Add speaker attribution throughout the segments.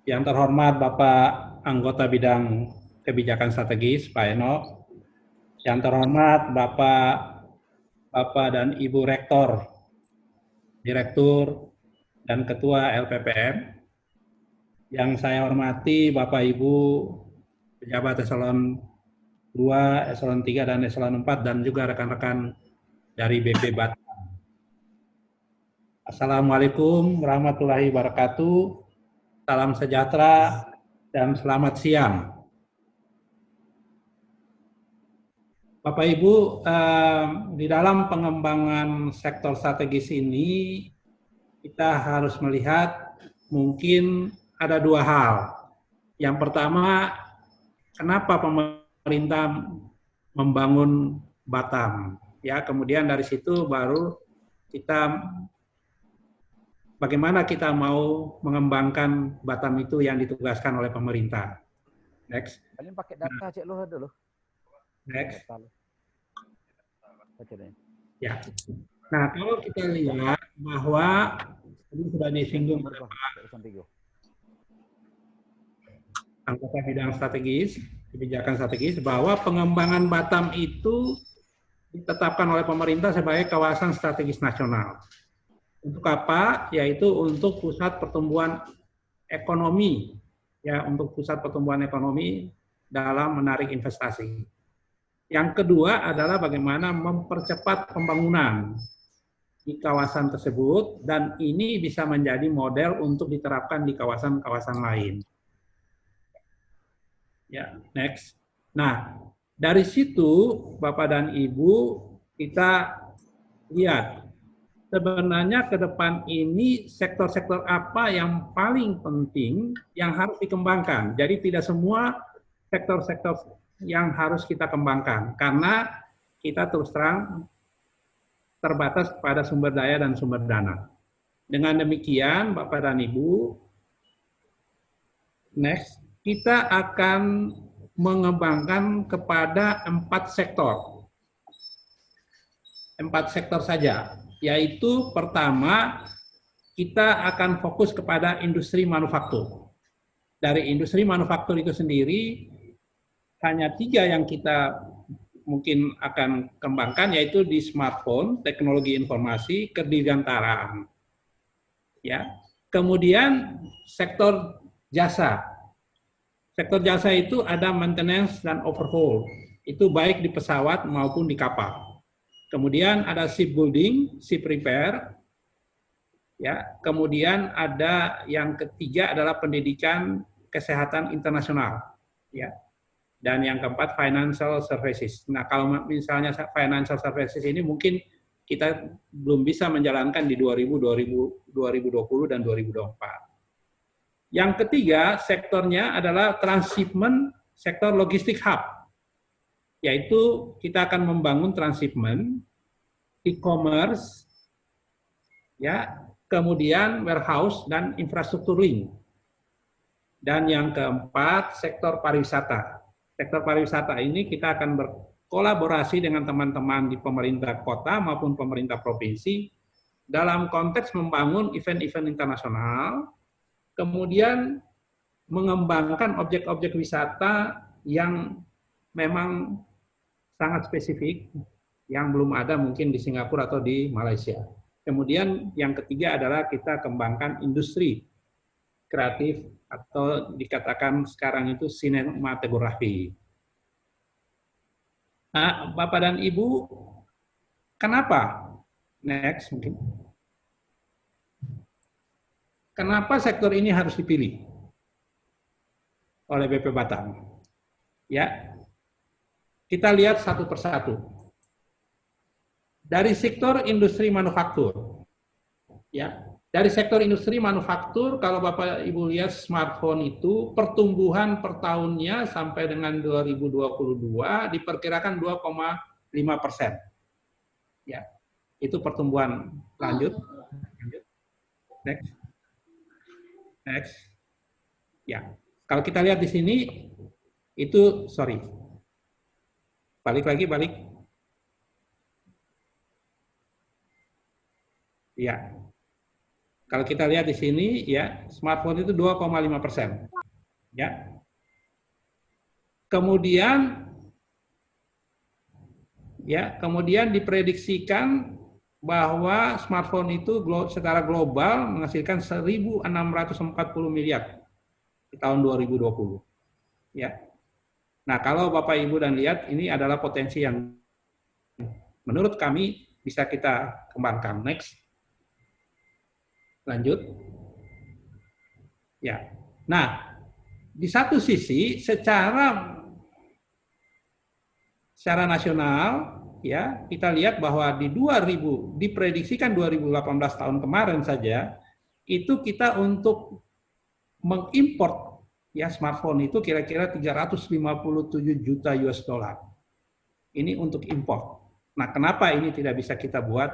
Speaker 1: Yang terhormat Bapak Anggota Bidang Kebijakan Strategis, Pak Eno. Yang terhormat Bapak dan Ibu Rektor, Direktur, dan Ketua LPPM. Yang saya hormati Bapak Ibu pejabat eselon 2, eselon 3, dan eselon 4, dan juga rekan-rekan dari BP Batam. Assalamualaikum warahmatullahi wabarakatuh. Salam sejahtera dan selamat siang. Bapak Ibu, di dalam pengembangan sektor strategis ini kita harus melihat mungkin ada dua hal. Yang pertama, kenapa pemerintah membangun Batam? Ya, kemudian dari situ baru kita bagaimana kita mau mengembangkan Batam itu yang ditugaskan oleh pemerintah. Next.
Speaker 2: Paling pakai data cek lo dulu.
Speaker 1: Next.
Speaker 2: Data lo. Baca deh.
Speaker 1: Ya. Nah, kalau kita lihat bahwa tadi sudah disinggung oleh Pak Anggota Bidang Strategis, Kebijakan Strategis, bahwa pengembangan Batam itu ditetapkan oleh pemerintah sebagai kawasan strategis nasional. Untuk apa? Yaitu untuk pusat pertumbuhan ekonomi, ya, untuk pusat pertumbuhan ekonomi dalam menarik investasi. Yang kedua adalah bagaimana mempercepat pembangunan di kawasan tersebut, dan ini bisa menjadi model untuk diterapkan di kawasan-kawasan lain. Ya, next. Nah, dari situ Bapak dan Ibu kita lihat sebenarnya ke depan ini sektor-sektor apa yang paling penting yang harus dikembangkan. Jadi tidak semua sektor-sektor yang harus kita kembangkan karena kita terus terang terbatas pada sumber daya dan sumber dana. Dengan demikian, Bapak dan Ibu, next, kita akan mengembangkan kepada 4 sektor. 4 sektor saja, yaitu pertama, kita akan fokus kepada industri manufaktur. Dari industri manufaktur itu sendiri, hanya 3 yang kita mungkin akan kembangkan, yaitu di smartphone, teknologi informasi, kedirgantaraan. Ya. Kemudian sektor jasa. Sektor jasa itu ada maintenance dan overhaul. Itu baik di pesawat maupun di kapal. Kemudian ada shipbuilding, ship repair. Ya, kemudian ada yang ketiga adalah pendidikan kesehatan internasional. Ya. Dan yang keempat financial services. Nah, kalau misalnya financial services ini mungkin kita belum bisa menjalankan di 2020 dan 2024. Yang ketiga sektornya adalah transshipment, sektor logistik hub, yaitu kita akan membangun transshipment, e-commerce, ya, kemudian warehouse dan infrastruktur link. Dan yang keempat sektor pariwisata. Sektor pariwisata ini kita akan berkolaborasi dengan teman-teman di pemerintah kota maupun pemerintah provinsi dalam konteks membangun event-event internasional, kemudian mengembangkan objek-objek wisata yang memang sangat spesifik, yang belum ada mungkin di Singapura atau di Malaysia. Kemudian yang ketiga adalah kita kembangkan industri kreatif atau dikatakan sekarang itu sinematografi. Nah, Bapak dan Ibu, kenapa? Next mungkin. Kenapa sektor ini harus dipilih oleh BP Batam? Ya, kita lihat satu persatu. Dari sektor industri manufaktur, ya. Dari sektor industri manufaktur, kalau Bapak Ibu lihat smartphone itu pertumbuhan per tahunnya sampai dengan 2022 diperkirakan 2,5%. Ya, itu pertumbuhan. Lanjut. Next. Next. Ya, kalau kita lihat di sini itu balik. Ya. Kalau kita lihat di sini ya, smartphone itu 2,5%. Ya. Kemudian diprediksikan bahwa smartphone itu secara global menghasilkan 1.640 miliar di tahun 2020. Ya. Nah, kalau Bapak Ibu dan lihat, ini adalah potensi yang menurut kami bisa kita kembangkan. Next. Lanjut. Ya. Nah, di satu sisi secara nasional ya, kita lihat bahwa di 2000 diprediksikan 2018 tahun kemarin saja itu kita untuk mengimpor ya smartphone itu kira-kira 357 juta US dollar. Ini untuk impor. Nah, kenapa ini tidak bisa kita buat?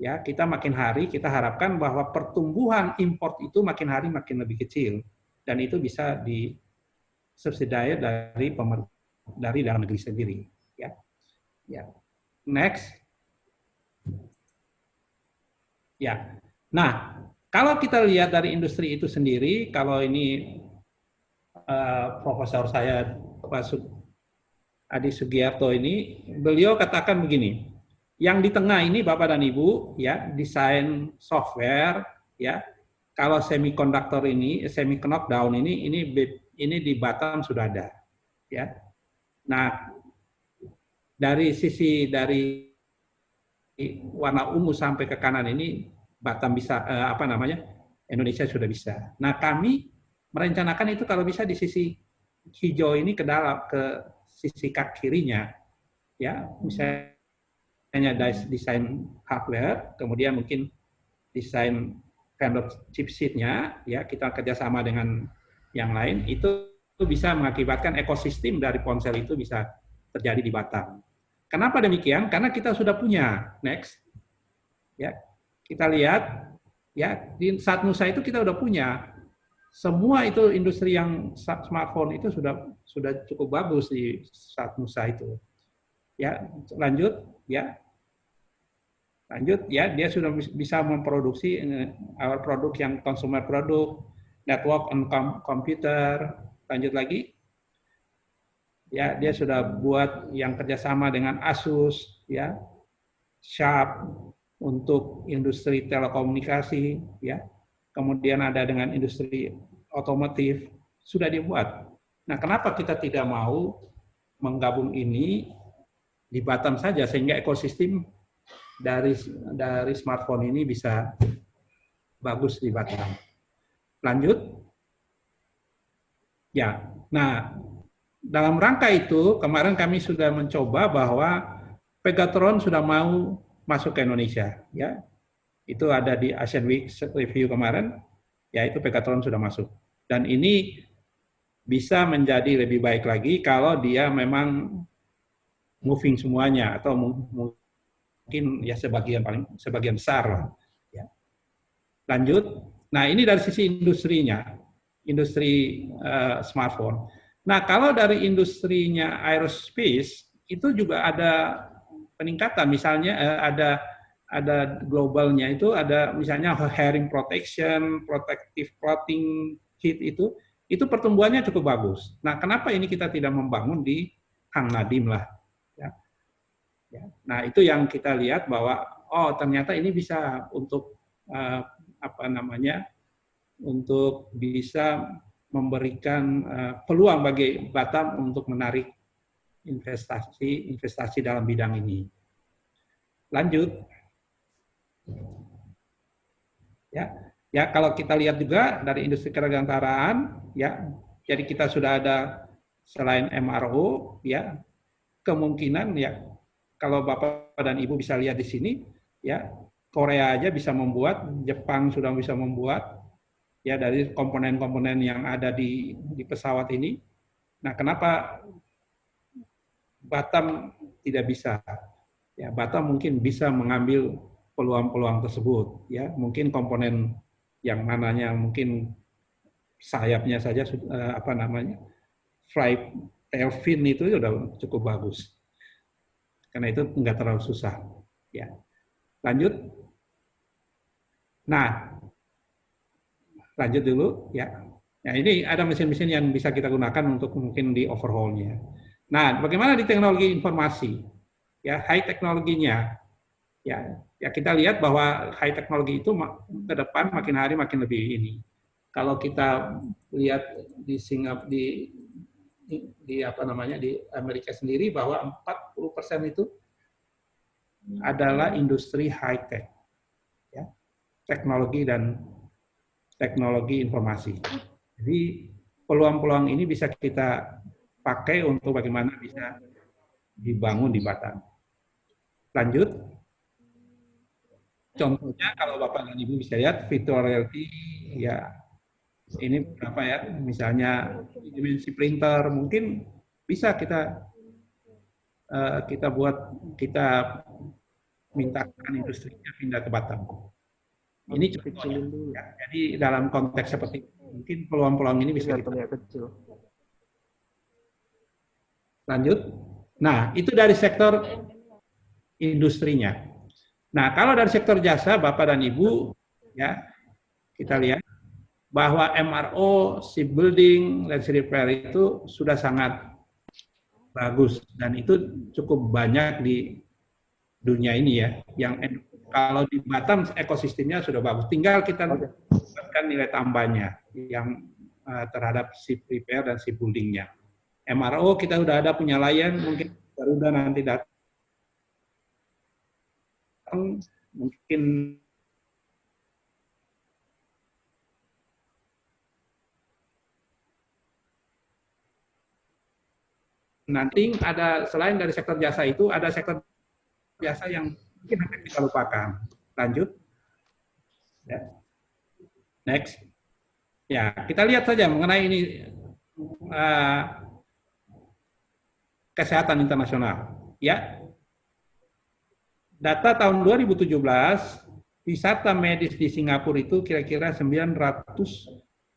Speaker 1: Ya, kita makin hari kita harapkan bahwa pertumbuhan impor itu makin hari makin lebih kecil dan itu bisa disubsidi dari dalam negeri sendiri. Ya. Ya. Next. Ya. Nah, kalau kita lihat dari industri itu sendiri, kalau ini profesor saya Pak Adi Sugiarto ini, beliau katakan begini, yang di tengah ini Bapak dan Ibu, ya, desain software, ya, kalau semiconductor ini, semi knockdown ini di Batam sudah ada, ya. Nah, dari sisi dari warna ungu sampai ke kanan ini Batam bisa Indonesia sudah bisa. Nah, kami merencanakan itu kalau bisa di sisi hijau ini ke dalam ke sisi kirinya ya, misalnya desain hardware, kemudian mungkin desain vendor chipsetnya ya, kita kerjasama dengan yang lain, itu bisa mengakibatkan ekosistem dari ponsel itu bisa terjadi di Batam. Kenapa demikian? Karena kita sudah punya. Next. Ya, kita lihat ya di Satnusa itu kita udah punya. Semua itu industri yang smartphone itu sudah cukup bagus di Satnusa itu. Ya, lanjut ya. Lanjut ya, dia sudah bisa memproduksi produk yang consumer produk, network and computer. Lanjut lagi. Ya, dia sudah buat yang kerjasama dengan Asus, ya, Sharp untuk industri telekomunikasi, ya. Kemudian ada dengan industri otomotif, sudah dibuat. Nah, kenapa kita tidak mau menggabung ini di Batam saja sehingga ekosistem dari smartphone ini bisa bagus di Batam. Lanjut. Ya, nah dalam rangka itu, kemarin kami sudah mencoba bahwa Pegatron sudah mau masuk ke Indonesia. Ya, itu ada di Asian Week Review kemarin, yaitu Pegatron sudah masuk. Dan ini bisa menjadi lebih baik lagi kalau dia memang moving semuanya, atau mungkin ya sebagian besar lah. Ya. Lanjut. Nah, ini dari sisi industrinya, industri smartphone. Nah, kalau dari industrinya aerospace itu juga ada peningkatan, misalnya ada globalnya itu ada misalnya hearing protection, protective clothing kit itu pertumbuhannya cukup bagus. Nah, kenapa ini kita tidak membangun di Hang Nadim lah? Ya. Nah, itu yang kita lihat bahwa ternyata ini bisa untuk untuk bisa memberikan peluang bagi Batam untuk menarik investasi dalam bidang ini. Lanjut. Ya, kalau kita lihat juga dari industri kedirgantaraan, ya, jadi kita sudah ada selain MRO, ya, kemungkinan ya kalau Bapak dan Ibu bisa lihat di sini, ya, Korea aja bisa membuat, Jepang sudah bisa membuat, ya, dari komponen-komponen yang ada di pesawat ini. Nah, kenapa Batam tidak bisa? Ya, Batam mungkin bisa mengambil peluang-peluang tersebut. Ya, mungkin komponen yang mananya mungkin sayapnya saja fly tail fin itu sudah cukup bagus. Karena itu nggak terlalu susah. Ya, lanjut. Nah, Lanjut dulu ya. Nah, ini ada mesin-mesin yang bisa kita gunakan untuk mungkin di overhaul-nya. Nah, bagaimana di teknologi informasi? Ya, high teknologinya. Ya, ya kita lihat bahwa high teknologi itu ke depan makin hari makin lebih ini. Kalau kita lihat di Singapura di apa namanya di Amerika sendiri bahwa 40% itu adalah industri high tech. Ya, teknologi dan teknologi informasi. Jadi peluang-peluang ini bisa kita pakai untuk bagaimana bisa dibangun di Batam. Lanjut. Contohnya kalau Bapak dan Ibu bisa lihat virtual reality ya ini berapa ya misalnya dimensi printer mungkin bisa kita buat kita mintakan industrinya pindah ke Batam. Ini contohnya. Ya, jadi dalam konteks seperti itu, mungkin peluang-peluang ini bisa kita
Speaker 2: kecil.
Speaker 1: lanjut. Nah, itu dari sektor industrinya. Nah, kalau dari sektor jasa, Bapak dan Ibu, ya kita lihat bahwa MRO, shipbuilding, dan repair itu sudah sangat bagus dan itu cukup banyak di dunia ini ya. Yang kalau di Batam ekosistemnya sudah bagus, tinggal kita dapatkan nilai tambahnya yang terhadap ship repair dan shipbuilding-nya. MRO kita sudah ada punya layan, mungkin Garuda nanti datang, mungkin nanti ada selain dari sektor jasa itu ada sektor jasa yang mungkin akan kita lupakan. Lanjut. Ya. Next. Ya, kita lihat saja mengenai ini kesehatan internasional. Ya. Data tahun 2017 wisata medis di Singapura itu kira-kira 900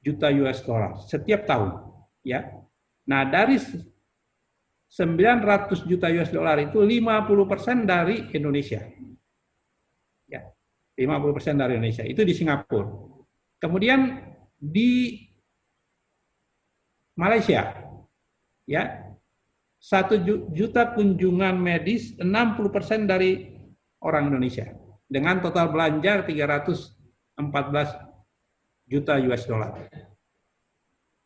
Speaker 1: juta US dollar setiap tahun. Ya. Nah, dari 900 juta US dollar itu 50% dari Indonesia. Ya, 50% dari Indonesia. Itu di Singapura. Kemudian di Malaysia, ya, 1 juta kunjungan medis 60% dari orang Indonesia. Dengan total belanja 314 juta US dollar.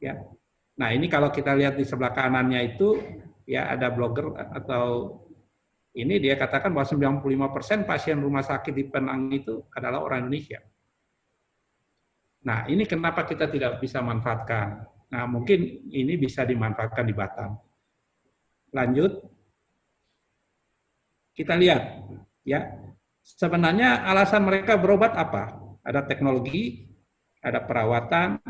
Speaker 1: Ya. Nah, ini kalau kita lihat di sebelah kanannya itu ya ada blogger atau ini dia katakan bahwa 95% pasien rumah sakit di Penang itu adalah orang Indonesia. Nah, ini kenapa kita tidak bisa manfaatkan? Nah, mungkin ini bisa dimanfaatkan di Batam. Lanjut. Kita lihat ya. Sebenarnya alasan mereka berobat apa? Ada teknologi, ada perawatan,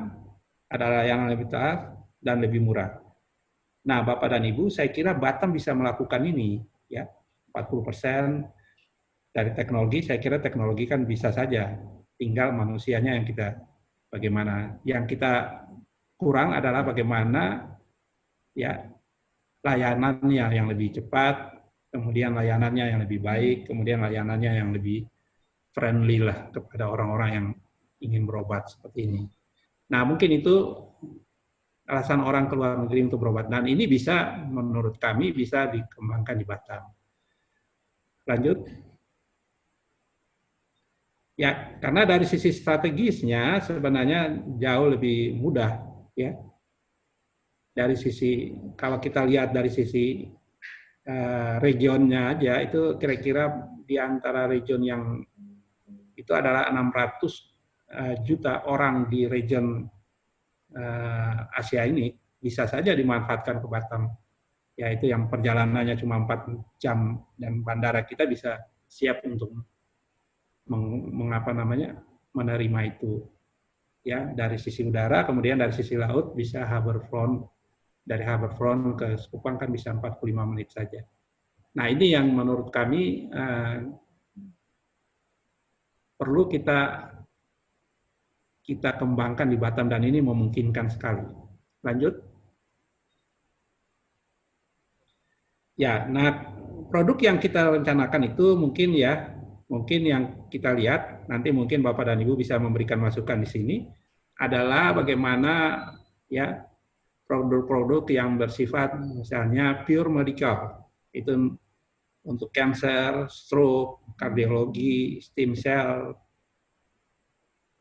Speaker 1: ada layanan lebih tepat dan lebih murah. Nah, Bapak dan Ibu, saya kira Batam bisa melakukan ini, ya, 40% dari teknologi. Saya kira teknologi kan bisa saja, tinggal manusianya yang kita bagaimana. Yang kita kurang adalah bagaimana, ya, layanannya yang lebih cepat, kemudian layanannya yang lebih baik, kemudian layanannya yang lebih friendly lah kepada orang-orang yang ingin berobat seperti ini. Nah, mungkin itu alasan orang ke luar negeri untuk berobat. Dan ini bisa, menurut kami, bisa dikembangkan di Batam. Lanjut. Ya, karena dari sisi strategisnya sebenarnya jauh lebih mudah. Ya. Dari sisi, kalau kita lihat dari sisi regionnya aja, itu kira-kira di antara region yang itu adalah 600 juta orang di region Asia ini bisa saja dimanfaatkan ke Batam, yaitu yang perjalanannya cuma 4 jam dan bandara kita bisa siap untuk menerima itu, ya, dari sisi udara, kemudian dari sisi laut bisa harbourfront, dari harbourfront ke Sekupang kan bisa 45 menit saja. Nah, ini yang menurut kami perlu kita kembangkan di Batam dan ini memungkinkan sekali. Lanjut. Ya, nah produk yang kita rencanakan itu mungkin yang kita lihat, nanti mungkin Bapak dan Ibu bisa memberikan masukan di sini, adalah bagaimana ya produk-produk yang bersifat misalnya pure medical, itu untuk cancer, stroke, kardiologi, stem cell,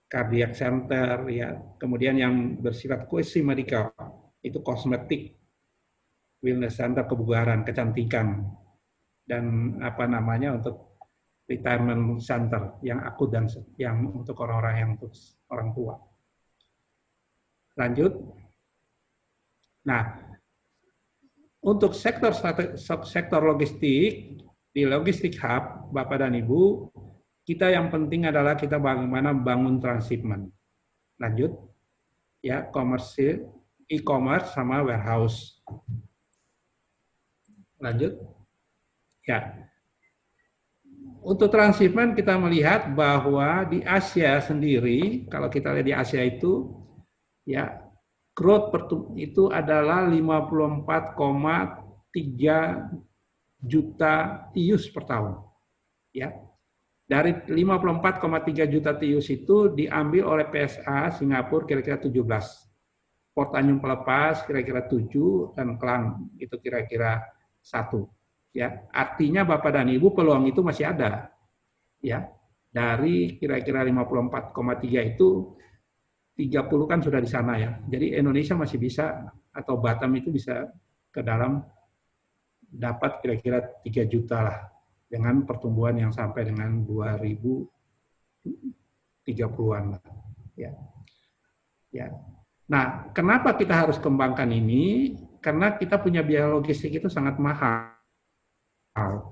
Speaker 1: cardiac center, ya. Kemudian yang bersifat quasi medical, itu kosmetik, wellness center, kebugaran, kecantikan, dan apa namanya untuk retirement center yang akut dan yang untuk orang-orang yang untuk orang tua. Lanjut. Nah, untuk sektor logistik, di logistik hub, Bapak dan Ibu, kita yang penting adalah kita bagaimana bangun transshipment. Lanjut, ya, e-commerce sama warehouse. Lanjut, ya. Untuk transshipment kita melihat bahwa di Asia sendiri, kalau kita lihat di Asia itu, ya, growth itu adalah 54,3 juta TEUs per tahun. Ya. Dari 54,3 juta TEUs itu diambil oleh PSA Singapura kira-kira 17. Port Tanjung Pelepas kira-kira 7 dan Klang itu kira-kira 1. Ya, artinya Bapak dan Ibu peluang itu masih ada. Ya. Dari kira-kira 54,3 itu 30 kan sudah di sana ya. Jadi Indonesia masih bisa atau Batam itu bisa ke dalam dapat kira-kira 3 juta lah dengan pertumbuhan yang sampai dengan 2030-an lah. Ya. Ya. Nah, kenapa kita harus kembangkan ini? Karena kita punya biaya logistik itu sangat mahal.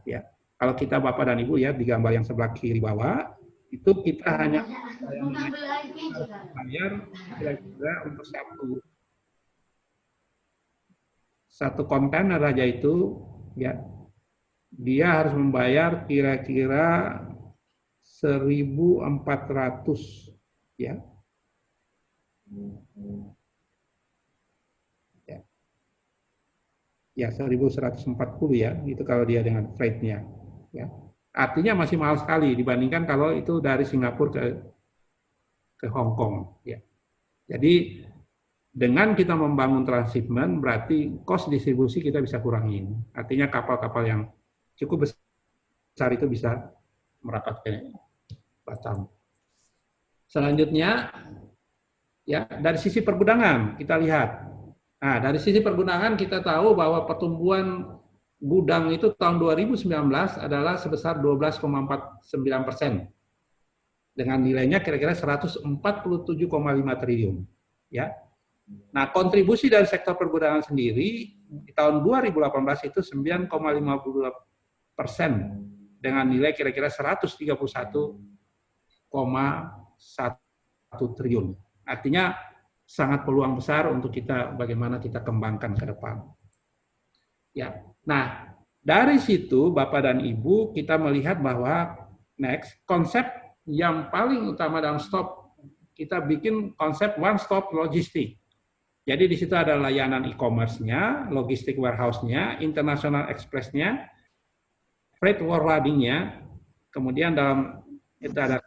Speaker 1: Ya. Kalau kita Bapak dan Ibu lihat di gambar yang sebelah kiri bawah, itu kita hanya bayar kira-kira untuk satu kontainer aja itu, ya, dia harus membayar kira-kira 1.400, ya. Ya, 1.140 ya, itu kalau dia dengan freight-nya, ya. Artinya masih mahal sekali dibandingkan kalau itu dari Singapura ke Hong Kong. Ya. Jadi dengan kita membangun transshipment berarti cost distribusi kita bisa kurangin. Artinya kapal-kapal yang cukup besar itu bisa merapat ke Batam. Selanjutnya, ya dari sisi pergudangan kita lihat. Nah, dari sisi pergudangan kita tahu bahwa pertumbuhan gudang itu tahun 2019 adalah sebesar 12,49%. Dengan nilainya kira-kira 147,5 triliun. Ya. Nah, kontribusi dari sektor pergudangan sendiri di tahun 2018 itu 9,52% dengan nilai kira-kira 131,1 triliun. Artinya sangat peluang besar untuk kita bagaimana kita kembangkan ke depan. Ya. Nah, dari situ Bapak dan Ibu kita melihat bahwa next konsep yang paling utama dalam stop kita bikin konsep one stop logistik. Jadi di situ ada layanan e-commerce-nya, logistik warehouse-nya, international express-nya, freight forwarding-nya, kemudian dalam itu ada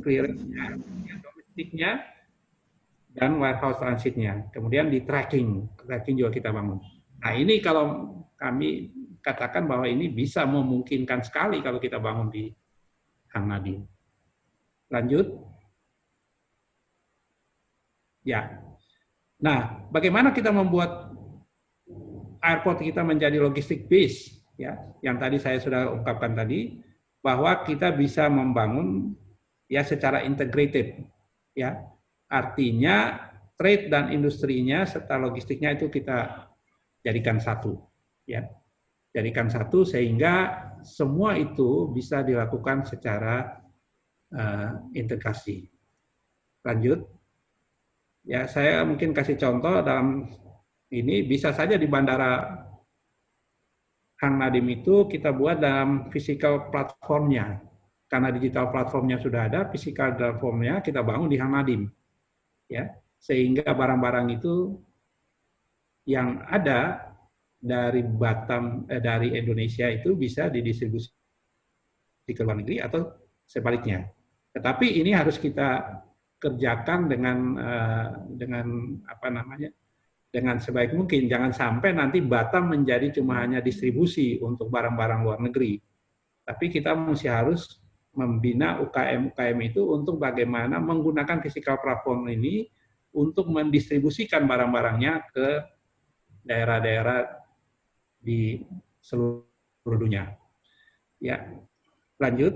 Speaker 1: clearance-nya, domestiknya, dan warehouse transit-nya. Kemudian di tracking juga kita bangun. Nah ini kalau kami katakan bahwa ini bisa memungkinkan sekali kalau kita bangun di Hang Nadim. Lanjut. Ya. Nah, bagaimana kita membuat airport kita menjadi logistik base? Ya, yang tadi saya sudah ungkapkan tadi bahwa kita bisa membangun ya secara integrated. Ya, artinya trade dan industrinya serta logistiknya itu kita jadikan satu. Ya, jadikan satu sehingga semua itu bisa dilakukan secara integrasi. Lanjut. Ya, saya mungkin kasih contoh dalam ini bisa saja di Bandara Hang Nadim itu kita buat dalam physical platformnya. Karena digital platformnya sudah ada, physical platformnya kita bangun di Hang Nadim. Ya, sehingga barang-barang itu yang ada dari Batam dari Indonesia itu bisa didistribusi di luar negeri atau sebaliknya. Tetapi ini harus kita kerjakan dengan apa namanya, dengan sebaik mungkin. Jangan sampai nanti Batam menjadi cuma hanya distribusi untuk barang-barang luar negeri. Tapi kita mesti harus membina UKM-UKM itu untuk bagaimana menggunakan physical platform ini untuk mendistribusikan barang-barangnya ke daerah-daerah di seluruh dunia. Ya, lanjut.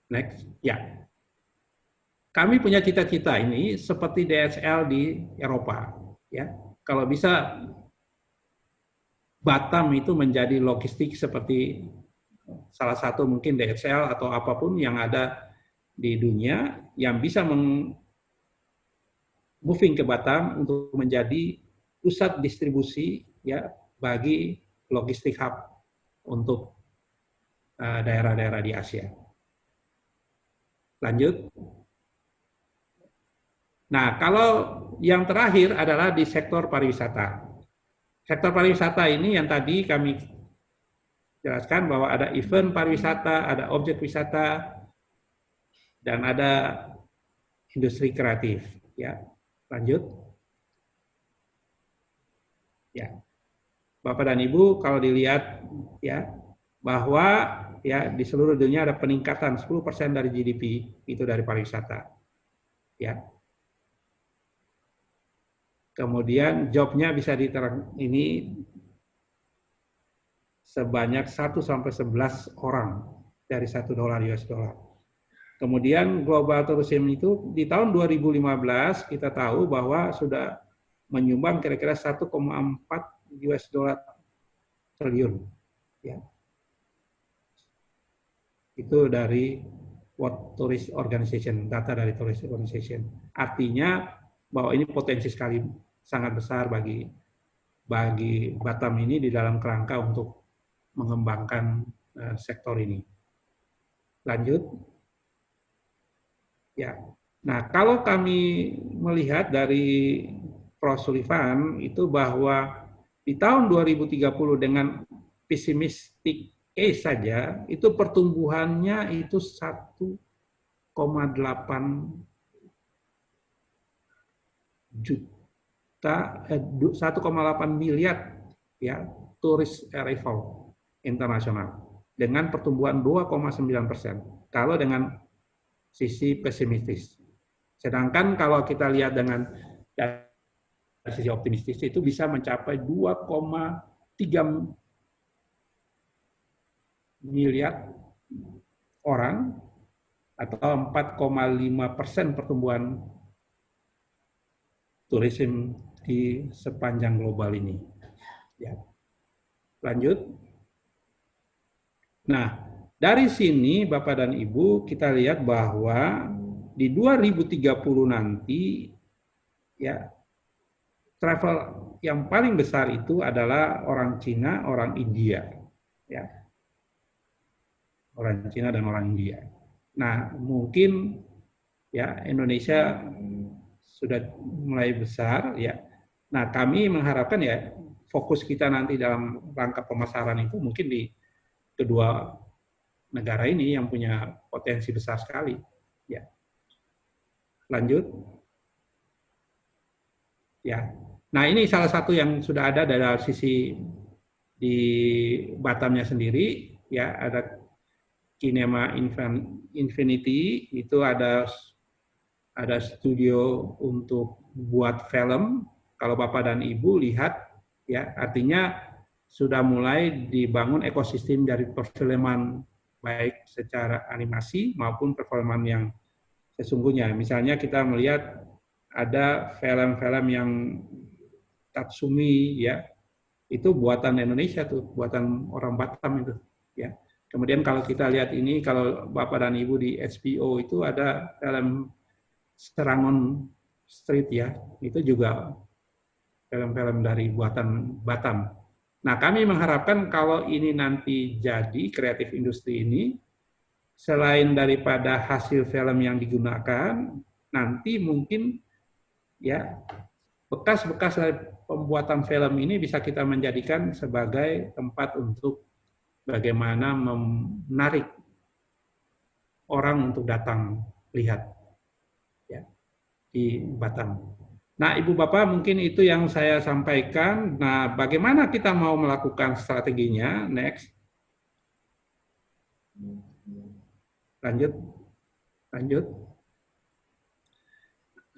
Speaker 1: Next, ya. Kami punya cita-cita ini seperti DHL di Eropa, ya. Kalau bisa Batam itu menjadi logistik seperti salah satu mungkin DHL atau apapun yang ada di dunia yang bisa moving ke Batam untuk menjadi pusat distribusi ya bagi logistik hub untuk daerah-daerah di Asia. Lanjut. Nah, kalau yang terakhir adalah di sektor pariwisata. Sektor pariwisata ini yang tadi kami jelaskan bahwa ada event pariwisata, ada objek wisata, dan ada industri kreatif. Ya, lanjut. Ya, Bapak dan Ibu, kalau dilihat ya bahwa ya di seluruh dunia ada peningkatan 10% dari GDP itu dari pariwisata. Ya. Kemudian jobnya bisa diterang ini sebanyak 1 sampai 11 orang dari $1 US dollar. Kemudian global tourism itu di tahun 2015 kita tahu bahwa sudah menyumbang kira-kira 1,4 US dollar triliun. Ya. Itu dari World Tourist Organization, data dari Tourist Organization. Artinya bahwa ini potensi sekali sangat besar bagi Batam ini di dalam kerangka untuk mengembangkan sektor ini. Lanjut. Ya. Nah, kalau kami melihat dari Prof. Sullivan itu bahwa di tahun 2030 dengan pesimistik saja itu pertumbuhannya itu 1,8 juta 1,8 miliar ya turis arrival internasional dengan pertumbuhan 2,9%. Kalau dengan sisi pesimistis. Sedangkan kalau kita lihat dengan dari sisi optimistis itu bisa mencapai 2,3 miliar orang atau 4,5% pertumbuhan turisme di sepanjang global ini. Ya. Lanjut. Nah, dari sini Bapak dan Ibu kita lihat bahwa di 2030 nanti ya travel yang paling besar itu adalah orang Cina, orang India. Ya. Orang Cina dan orang India. Nah, mungkin ya Indonesia sudah mulai besar ya. Nah, kami mengharapkan ya fokus kita nanti dalam rangka pemasaran itu mungkin di kedua negara ini yang punya potensi besar sekali. Ya. Lanjut. Ya. Nah, ini salah satu yang sudah ada dari sisi di Batamnya sendiri ya, ada Kinema Infinity, itu ada studio untuk buat film. Kalau Bapak dan Ibu lihat ya, artinya sudah mulai dibangun ekosistem dari perfilman baik secara animasi maupun perfilman yang sesungguhnya. Misalnya kita melihat ada film-film yang Tatsumi ya, itu buatan Indonesia tuh, buatan orang Batam itu ya. Kemudian kalau kita lihat ini, kalau Bapak dan Ibu di HBO itu ada film Serangon Street ya, itu juga film-film dari buatan Batam. Nah, kami mengharapkan kalau ini nanti jadi kreatif industri ini, selain daripada hasil film yang digunakan, nanti mungkin ya bekas-bekas dari pembuatan film ini bisa kita menjadikan sebagai tempat untuk bagaimana menarik orang untuk datang lihat ya di Batam. Nah, Ibu Bapak, mungkin itu yang saya sampaikan. Nah, bagaimana kita mau melakukan strateginya? Next. Lanjut. Lanjut.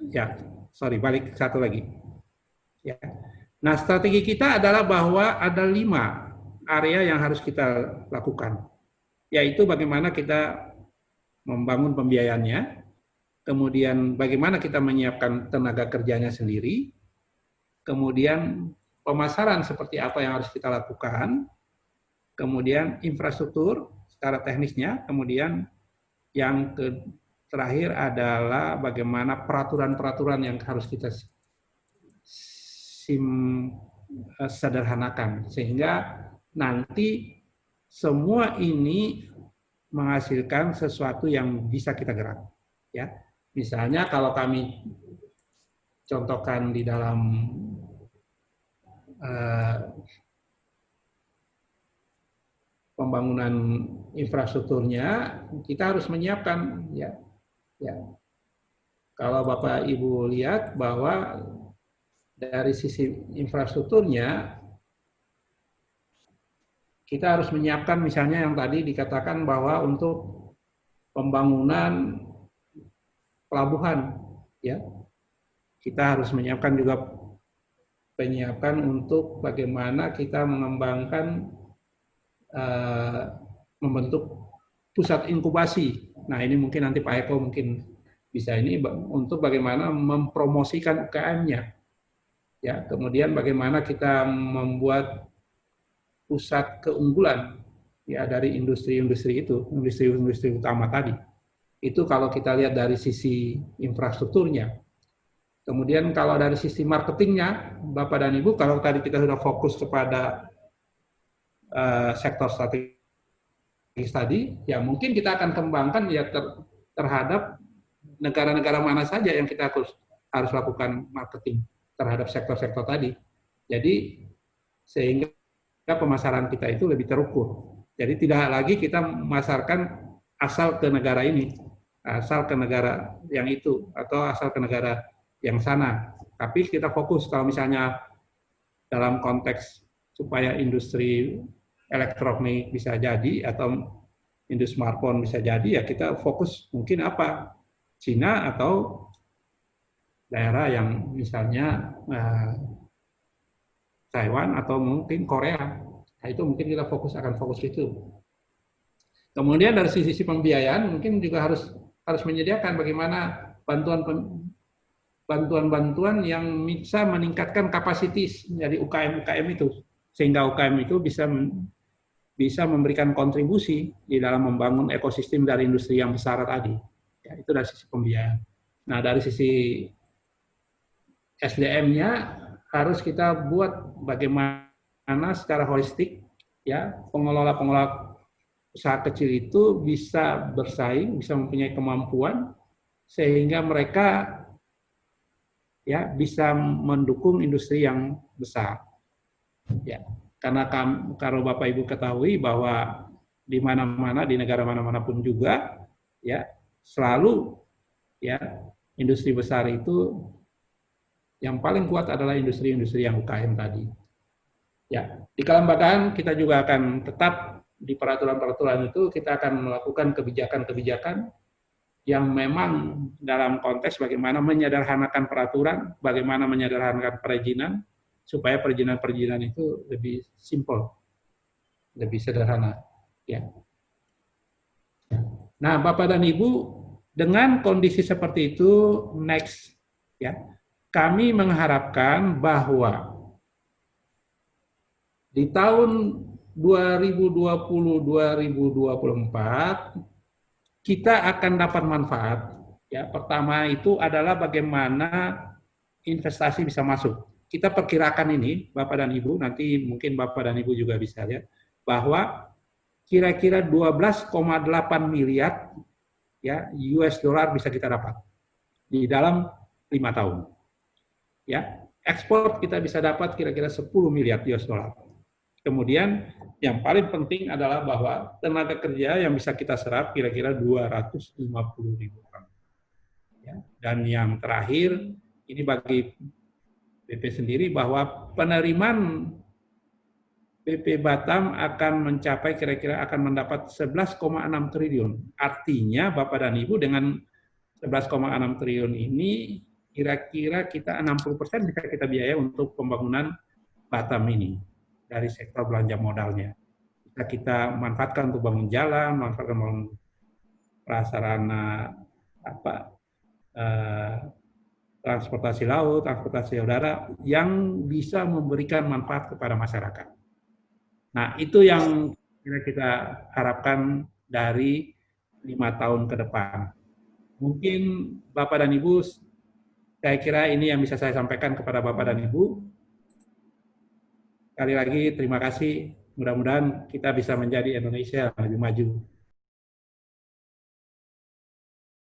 Speaker 1: Ya, sorry, balik satu lagi. Ya. Nah, strategi kita adalah bahwa ada 5 area yang harus kita lakukan, yaitu bagaimana kita membangun pembiayaannya, kemudian bagaimana kita menyiapkan tenaga kerjanya sendiri, kemudian pemasaran seperti apa yang harus kita lakukan, kemudian infrastruktur secara teknisnya, kemudian yang terakhir adalah bagaimana peraturan-peraturan yang harus kita sederhanakan sehingga nanti semua ini menghasilkan sesuatu yang bisa kita gerak. Ya, misalnya kalau kami contohkan di dalam pembangunan infrastrukturnya, kita harus menyiapkan ya. Kalau Bapak Ibu lihat bahwa dari sisi infrastrukturnya kita harus menyiapkan misalnya yang tadi dikatakan bahwa untuk pembangunan pelabuhan ya. Kita harus menyiapkan juga penyiapan untuk bagaimana kita mengembangkan membentuk pusat inkubasi. Nah, ini mungkin nanti Pak Eko mungkin bisa ini untuk bagaimana mempromosikan UKM-nya. Ya, kemudian bagaimana kita membuat pusat keunggulan ya dari industri-industri itu, industri-industri utama tadi. Itu kalau kita lihat dari sisi infrastrukturnya. Kemudian kalau dari sisi marketingnya, Bapak dan Ibu, kalau tadi kita sudah fokus kepada sektor strategis tadi, ya mungkin kita akan kembangkan ya terhadap negara-negara mana saja yang kita harus lakukan marketing terhadap sektor-sektor tadi. Jadi sehingga pemasaran kita itu lebih terukur. Jadi tidak lagi kita memasarkan asal ke negara ini, asal ke negara yang itu, atau asal ke negara yang sana. Tapi kita fokus kalau misalnya dalam konteks supaya industri elektronik bisa jadi atau industri smartphone bisa jadi, ya kita fokus mungkin apa? Cina atau daerah yang misalnya Taiwan atau mungkin Korea. Nah, itu mungkin kita akan fokus itu. Kemudian dari sisi pembiayaan mungkin juga harus menyediakan bagaimana bantuan-bantuan yang bisa meningkatkan kapasitas dari UKM-UKM itu, sehingga UKM itu bisa memberikan kontribusi di dalam membangun ekosistem dari industri yang besar tadi. Ya, itu dari sisi pembiayaan. Nah, dari sisi SDM-nya harus kita buat bagaimana secara holistik, ya pengelola usaha kecil itu bisa bersaing, bisa mempunyai kemampuan sehingga mereka ya bisa mendukung industri yang besar. Ya, karena kalau Bapak Ibu ketahui bahwa di mana-mana di negara mana-mana pun juga ya selalu ya industri besar itu yang paling kuat adalah industri-industri yang UKM tadi. Ya, di kelembagaan kita juga akan tetap di peraturan-peraturan itu kita akan melakukan kebijakan-kebijakan yang memang dalam konteks bagaimana menyederhanakan peraturan, bagaimana menyederhanakan perizinan, supaya perizinan-perizinan itu lebih simple, lebih sederhana. Ya. Nah, Bapak dan Ibu, dengan kondisi seperti itu, next, ya, kami mengharapkan bahwa di tahun 2020-2024 kita akan dapat manfaat. Ya, pertama itu adalah bagaimana investasi bisa masuk. Kita perkirakan ini, Bapak dan Ibu, nanti mungkin Bapak dan Ibu juga bisa lihat, bahwa kira-kira 12,8 miliar ya US dollar bisa kita dapat di dalam 5 tahun. Ya, ekspor kita bisa dapat kira-kira 10 miliar US dollar. Kemudian yang paling penting adalah bahwa tenaga kerja yang bisa kita serap kira-kira 250.000 orang. Ya. Dan yang terakhir, ini bagi BP sendiri bahwa penerimaan BP Batam akan mencapai kira-kira akan mendapat 11,6 triliun. Artinya Bapak dan Ibu dengan 11,6 triliun ini kira-kira kita 60% bisa kita biaya untuk pembangunan Batam ini dari sektor belanja modalnya. Bisa kita manfaatkan untuk bangun jalan, manfaatkan bangun prasarana transportasi laut, transportasi udara yang bisa memberikan manfaat kepada masyarakat. Nah, itu yang kita harapkan dari 5 tahun ke depan. Mungkin Bapak dan Ibu, saya kira ini yang bisa saya sampaikan kepada Bapak dan Ibu. Sekali lagi terima kasih. Mudah-mudahan kita bisa menjadi Indonesia yang lebih maju.